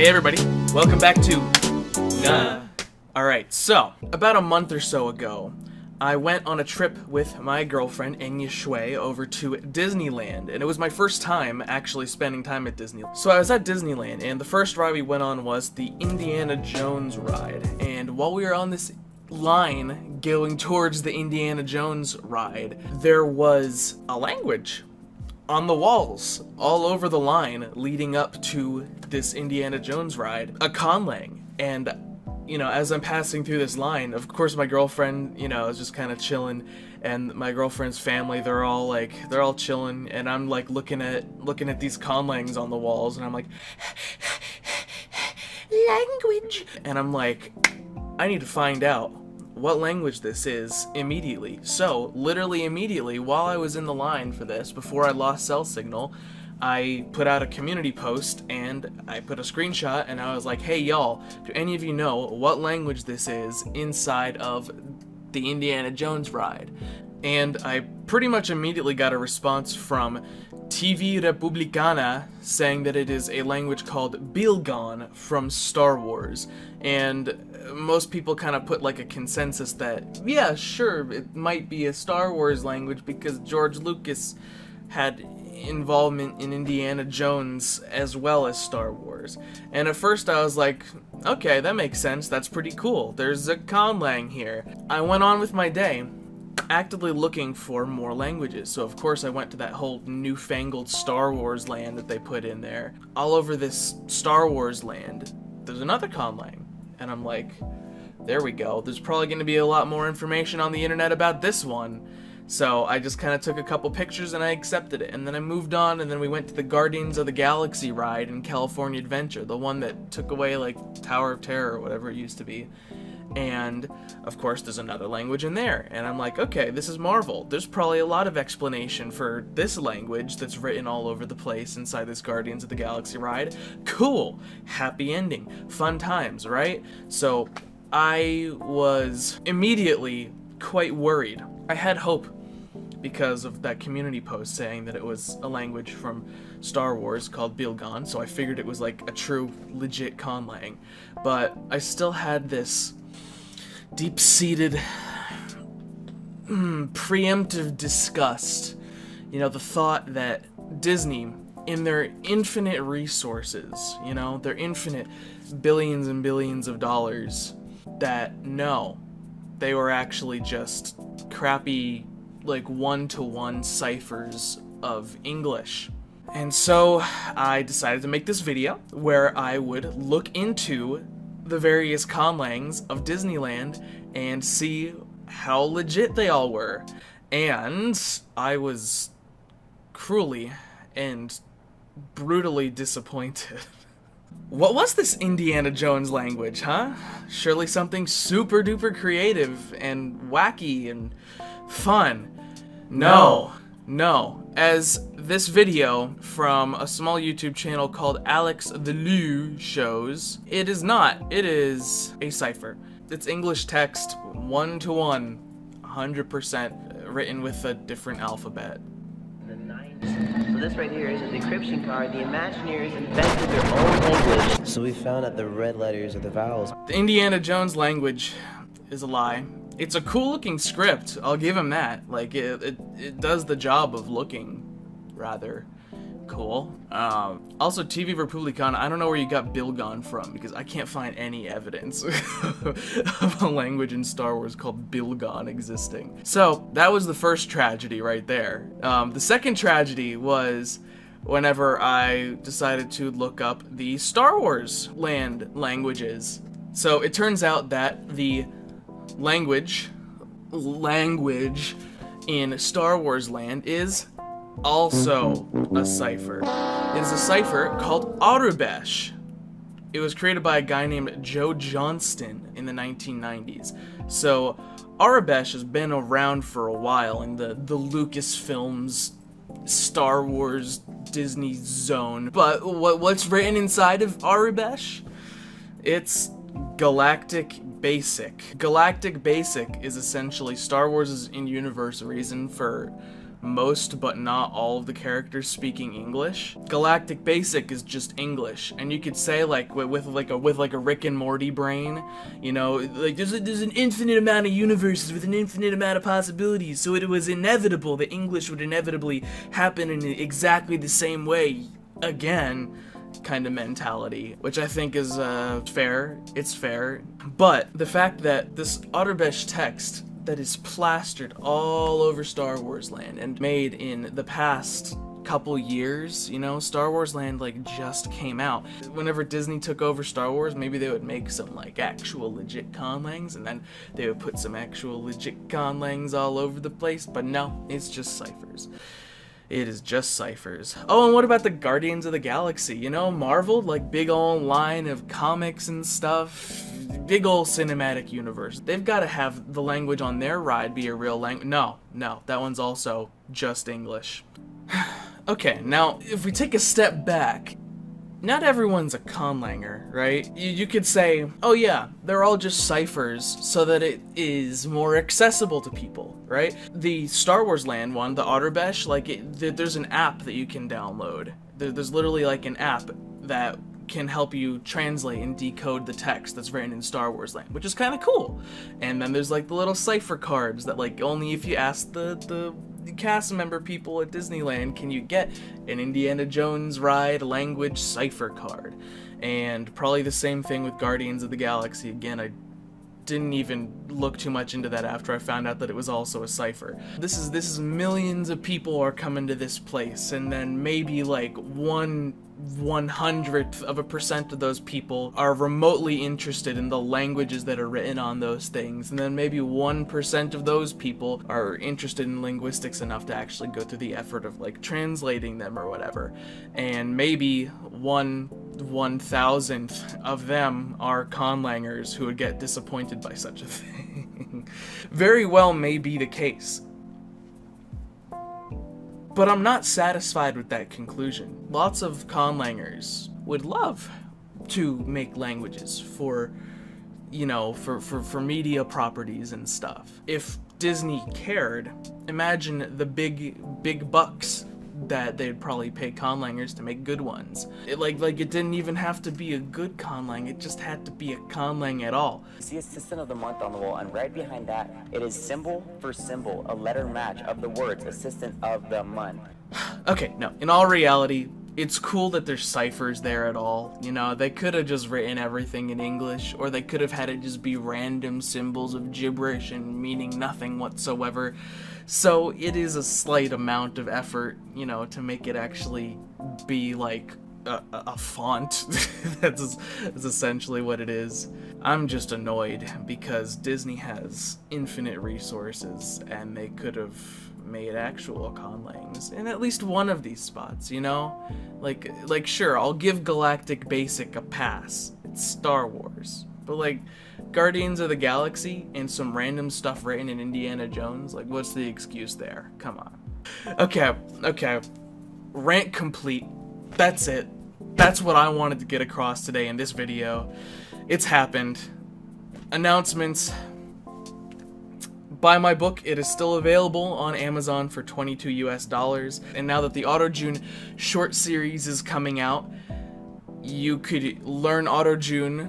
Hey everybody, welcome back to Alright, so, about a month or so ago, I went on a trip with my girlfriend, Schwa, over to Disneyland, and it was my first time actually spending time at Disney. So I was at Disneyland, and the first ride we went on was the Indiana Jones ride, and while we were on this line going towards the Indiana Jones ride, there was a language on the walls all over the line leading up to this Indiana Jones ride, a Conlang. And you know, as I'm passing through this line, of course my girlfriend, you know, is just kind of chilling, and my girlfriend's family, they're all chilling, and I'm like looking at these Conlangs on the walls, and I'm like, language, and I'm like, I need to find out what language this is immediately. So, literally immediately, while I was in the line for this, before I lost cell signal, I put out a community post, and I put a screenshot, and I was like, hey y'all, do any of you know what language this is inside of the Indiana Jones ride? And I pretty much immediately got a response from TV Republicana saying that it is a language called Bilgon from Star Wars. And most people kind of put like a consensus that, yeah, sure, it might be a Star Wars language because George Lucas had involvement in Indiana Jones as well as Star Wars. And at first I was like, okay, that makes sense, that's pretty cool, there's a Conlang here. I went on with my day, actively looking for more languages, so of course I went to that whole newfangled Star Wars land that they put in there. All over this Star Wars land, there's another Conlang. And I'm like, there we go, there's probably going to be a lot more information on the internet about this one. So I just kind of took a couple pictures and I accepted it, and then I moved on, and then we went to the Guardians of the Galaxy ride in California Adventure, the one that took away like Tower of Terror or whatever it used to be. And of course there's another language in there, and I'm like, okay, this is Marvel, there's probably a lot of explanation for this language that's written all over the place inside this Guardians of the Galaxy ride. Cool, happy ending, fun times, right? So I was immediately quite worried. I had hope because of that community post saying that it was a language from Star Wars called Bilgon, so I figured it was like a true, legit Conlang. But I still had this deep-seated, preemptive disgust. You know, the thought that Disney, in their infinite resources, you know, their infinite billions and billions of dollars, that no, they were actually just crappy, like, one-to-one ciphers of English. And so I decided to make this video where I would look into the various Conlangs of Disneyland and see how legit they all were. And I was cruelly and brutally disappointed. What was this Indiana Jones language, huh? Surely something super duper creative and wacky and fun. No. As this video from a small YouTube channel called Alex the Lou shows, it is not. It is a cipher. It's English text, one-to-one, 100% written with a different alphabet. So this right here is a decryption card. The Imagineers invented their own language. So we found that the red letters are the vowels. The Indiana Jones language is a lie. It's a cool looking script, I'll give him that. Like, it does the job of looking rather cool. Also, TV Republicana, I don't know where you got Bilgon from, because I can't find any evidence of a language in Star Wars called Bilgon existing. So, that was the first tragedy right there. The second tragedy was whenever I decided to look up the Star Wars land languages. So, it turns out that the language in Star Wars land is also a cipher. It is a cipher called Aurebesh. It was created by a guy named Joe Johnston in the 1990s. So Aurebesh has been around for a while in the Lucasfilms, Star Wars, Disney zone. But what's written inside of Aurebesh? It's Galactic Basic. Galactic Basic is essentially Star Wars' in-universe reason for most but not all of the characters speaking English. Galactic Basic is just English, and you could say like with like a Rick and Morty brain, you know, like there's an infinite amount of universes with an infinite amount of possibilities, so it was inevitable that English would inevitably happen in exactly the same way again, kind of mentality, which I think is fair. It's fair, but the fact that this Autorbesh text that is plastered all over Star Wars Land and made in the past couple years, you know, Star Wars Land like just came out. Whenever Disney took over Star Wars, maybe they would make some like actual legit Conlangs, and then they would put some actual legit Conlangs all over the place, but no, it's just ciphers. It is just ciphers. Oh, and what about the Guardians of the Galaxy? You know, Marvel, like big old line of comics and stuff, big old cinematic universe. They've got to have the language on their ride be a real language. No, that one's also just English. Okay, now, if we take a step back, not everyone's a conlanger, right? You could say, oh yeah, they're all just ciphers so that it is more accessible to people, right? The Star Wars Land one, the Autorbesh, like there's an app that you can download. There's literally like an app that can help you translate and decode the text that's written in Star Wars Land, which is kind of cool. And then there's like the little cipher cards that like only if you ask the cast member people at Disneyland can you get an Indiana Jones ride language cipher card. And probably the same thing with Guardians of the Galaxy. Again, I didn't even look too much into that after I found out that it was also a cipher. This is millions of people are coming to this place, and then maybe like 1/100% of those people are remotely interested in the languages that are written on those things, and then maybe 1% of those people are interested in linguistics enough to actually go through the effort of like translating them or whatever, and maybe 1/1000th of them are conlangers who would get disappointed by such a thing. Very well may be the case. But I'm not satisfied with that conclusion. Lots of conlangers would love to make languages for, you know, for media properties and stuff. If Disney cared, imagine the big bucks that they'd probably pay conlangers to make good ones. It it didn't even have to be a good conlang, it just had to be a conlang at all. You see Assistant of the Month on the wall, and right behind that, it is symbol for symbol, a letter match of the words Assistant of the Month. Okay, no, in all reality, it's cool that there's ciphers there at all. You know, they could have just written everything in English, or they could have had it just be random symbols of gibberish and meaning nothing whatsoever. So it is a slight amount of effort, you know, to make it actually be like a font. That's essentially what it is. I'm just annoyed because Disney has infinite resources and they could have made actual conlangs in at least one of these spots, you know? Like sure, I'll give Galactic Basic a pass. It's Star Wars. But like Guardians of the Galaxy and some random stuff written in Indiana Jones, like what's the excuse there? Come on. Okay. Rant complete. That's it. That's what I wanted to get across today in this video. It's happened. Announcements. Buy my book. It is still available on Amazon for $22 US. And now that the Arodjun short series is coming out, you could learn Arodjun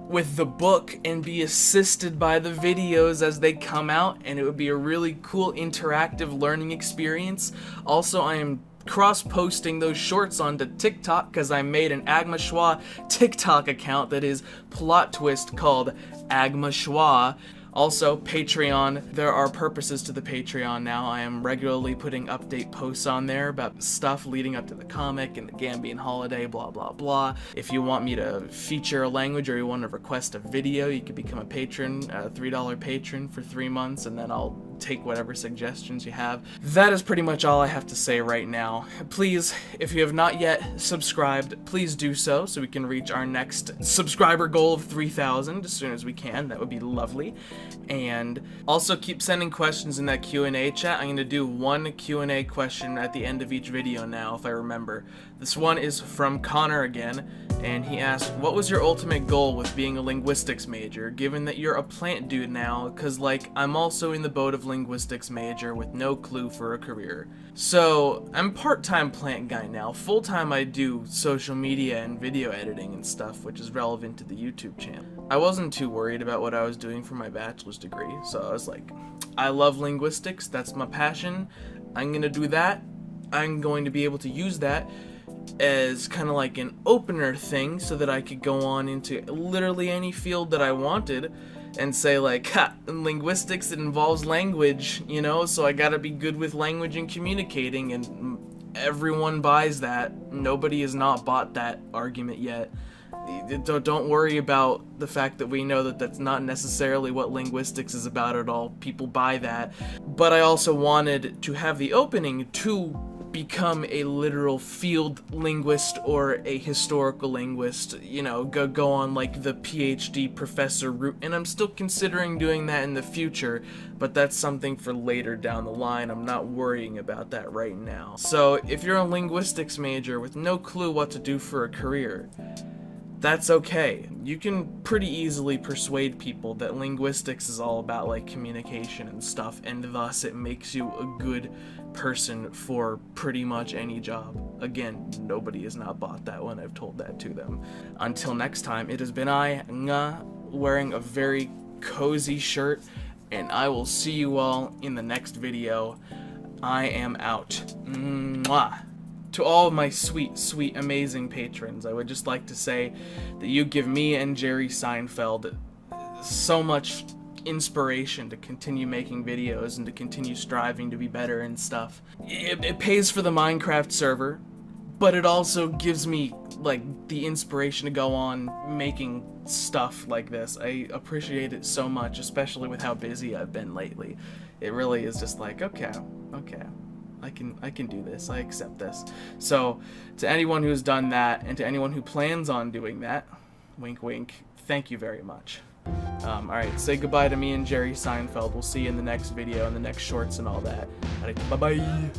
with the book and be assisted by the videos as they come out, and it would be a really cool interactive learning experience. Also, I am cross-posting those shorts onto TikTok because I made an Agma Schwa TikTok account that is plot twist called Agma Schwa. Also, Patreon. There are purposes to the Patreon now. I am regularly putting update posts on there about stuff leading up to the comic and the Gambian holiday, blah blah blah. If you want me to feature a language or you want to request a video, you can become a patron, a $3 patron for 3 months, and then I'll take whatever suggestions you have. That is pretty much all I have to say right now. Please, if you have not yet subscribed, please do so we can reach our next subscriber goal of 3,000 as soon as we can. That would be lovely. And also keep sending questions in that Q&A chat. I'm going to do one Q&A question at the end of each video now, if I remember. This one is from Connor again, and he asked, what was your ultimate goal with being a linguistics major, given that you're a plant dude now, cause like, I'm also in the boat of linguistics major with no clue for a career. So, I'm part-time plant guy now. Full-time I do social media and video editing and stuff, which is relevant to the YouTube channel. I wasn't too worried about what I was doing for my bachelor's degree, so I was like, I love linguistics, that's my passion, I'm gonna do that, I'm going to be able to use that as kind of like an opener thing so that I could go on into literally any field that I wanted and say like, ha, in linguistics it involves language, you know, so I gotta be good with language and communicating, and everyone buys that. Nobody has not bought that argument yet. Don't worry about the fact that we know that that's not necessarily what linguistics is about at all. People buy that. But I also wanted to have the opening to become a literal field linguist or a historical linguist, you know, go on like the PhD professor route, and I'm still considering doing that in the future, but that's something for later down the line. I'm not worrying about that right now. So if you're a linguistics major with no clue what to do for a career, that's okay. You can pretty easily persuade people that linguistics is all about like communication and stuff, and thus it makes you a good person for pretty much any job. Again, nobody has not bought that when I've told that to them. Until next time, it has been I, Nga, wearing a very cozy shirt, and I will see you all in the next video. I am out. Mwah. To all of my sweet, sweet, amazing patrons, I would just like to say that you give me and Jerry Seinfeld so much inspiration to continue making videos and to continue striving to be better and stuff. It pays for the Minecraft server, but it also gives me like the inspiration to go on making stuff like this. I appreciate it so much, especially with how busy I've been lately. It really is just like, okay, I can do this, I accept this. So, to anyone who's done that, and to anyone who plans on doing that, wink wink, thank you very much. Alright, say goodbye to me and Jerry Seinfeld. We'll see you in the next video, and the next shorts and all that. Alright, bye-bye!